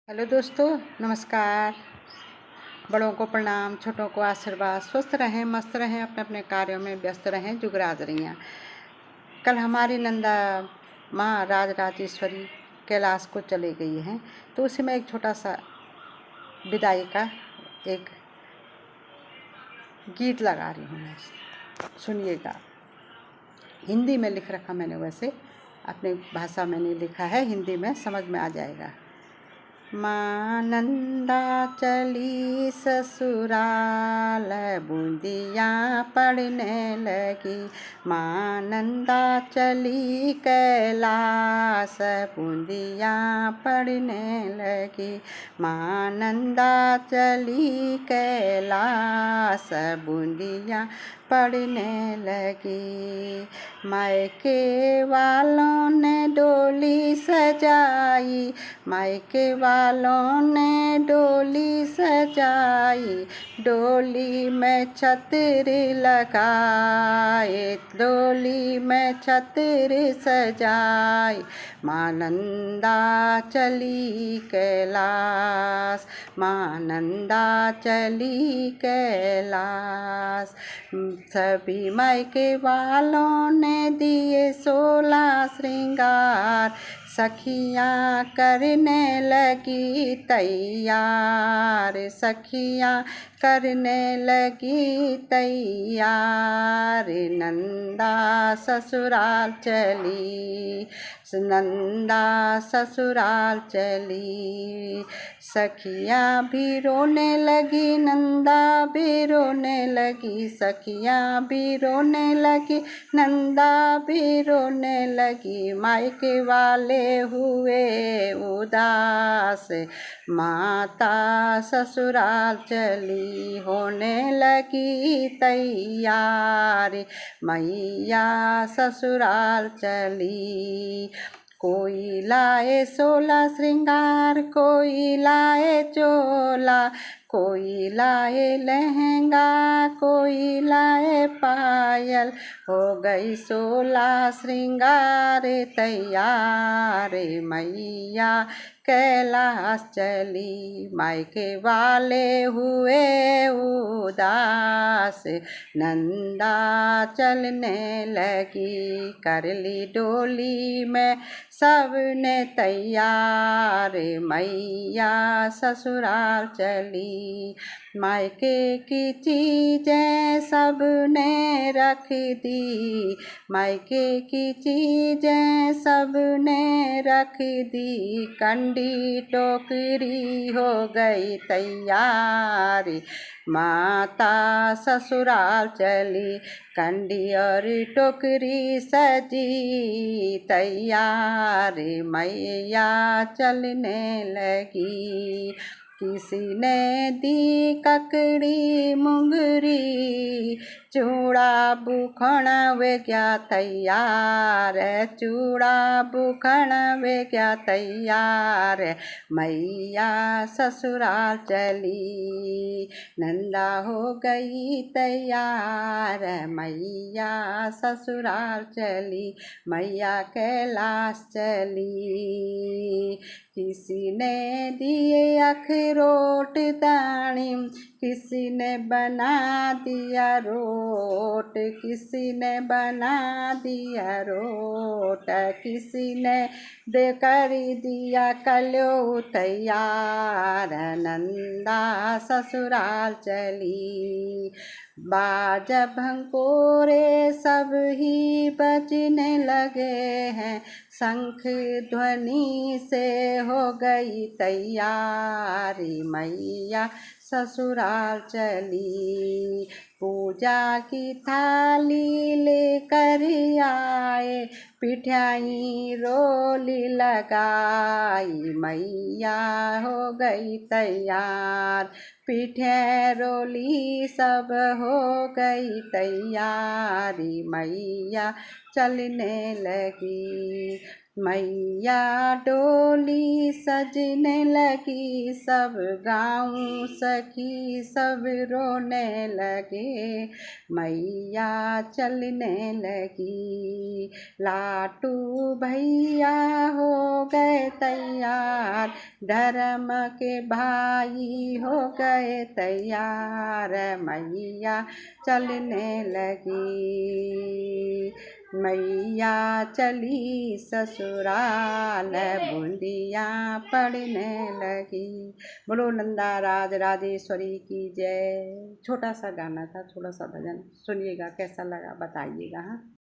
Hello दोस्तों, नमस्कार। बड़ों को प्रणाम, छोटों को आशीर्वाद। स्वस्थ रहें, मस्त रहें, अपने अपने कार्यों में व्यस्त रहें। जुगराज रहियाँ। कल हमारी नंदा माँ राजराजेश्वरी कैलाश को चली गई हैं, तो उसी में एक छोटा सा विदाई का एक गीत लगा रही हूँ मैं, सुनिएगा। हिंदी में लिख रखा मैंने, वैसे अपनी भाषा में नहीं लिखा है, हिंदी में समझ में आ जाएगा। माँ नंदा चली ससुराल, बूंदिया पढ़ने लगी। माँ नंदा चली कैलाश, बूंदिया पढ़ने लगी। माँ नंदा चली कैलाश, बूंदिया पढ़ने लगी। मायके वालों ने डोली सजाई, मायके वालों ने डोली सजाई। डोली में छत्र लगाए, डोली में छत्र सजाए। माँ नंदा चली कैलाश, माँ नंदा चली कैलाश। सभी मायके वालों ने दिए 16 श्रृंगार, सखियाँ करने लगी तैयार, सखियाँ करने लगी तैयार। नंदा ससुराल चली, नंदा ससुराल चली। सखियाँ भी रोने लगी, नंदा भी रोने लगी। सखियाँ भी रोने लगी, नंदा भी रोने लगी। मायके वाले हुए उदास, माता ससुराल चली। होने लगी तैयार, मैया ससुराल चली। कोई लाए 16 श्रृंगार, कोई लाए चोला, कोई लाए लहंगा, कोई लाए पायल। हो गई 16 श्रृंगार तैयार, मैया कैलाश चली। मायके वाले हुए उदास, नंदा चलने लगी। कर ली डोली में सबने तैयार, मैया ससुराल चली। मायके की चीजें सबने रख दी, मायके की चीजें सबने रख दी। कंडी टोकरी हो गई तैयार, माता ससुराल चली। कंडी और टोकरी सजी तैयार, मैया चलने लगी। किसी ने दी ककड़ी मुंगरी, चूड़ा बुखण वे गया तैयार, चूड़ा बुखण वे गया तैयार। मैया ससुराल चली, नंदा हो गई तैयार। मैया ससुराल चली, मैया कैलाश चली। किसी ने दिए अखरोट दानिम, किसी ने बना दिया रोट, किसी ने बना दिया रोट। किसी ने दे कर दिया कलो तैयार, नंदा ससुराल चली। बाजा भंकोरे सब ही बजने लगे हैं, शंख ध्वनि से हो गई तैयारी। मैया ससुराल चली। पूजा की थाली लेकर आए, पिठाई रोली लगाई। मैया हो गई तैयार, पिठे रोली सब हो गई तैयारी। मैया चलने लगी। मैया डोली सजने लगी, सब गाँव सखी सब रोने लगे, मैया चलने लगी। लाटू भैया हो गए तैयार, धर्म के भाई हो गए तैयार, मैया चलने लगी। मैया चली ससुराल, बूंदिया पड़ने लगी। बोलो नंदा राज राजेश्वरी की जय। छोटा सा गाना था, थोड़ा सा भजन सुनिएगा, कैसा लगा बताइएगा। हाँ।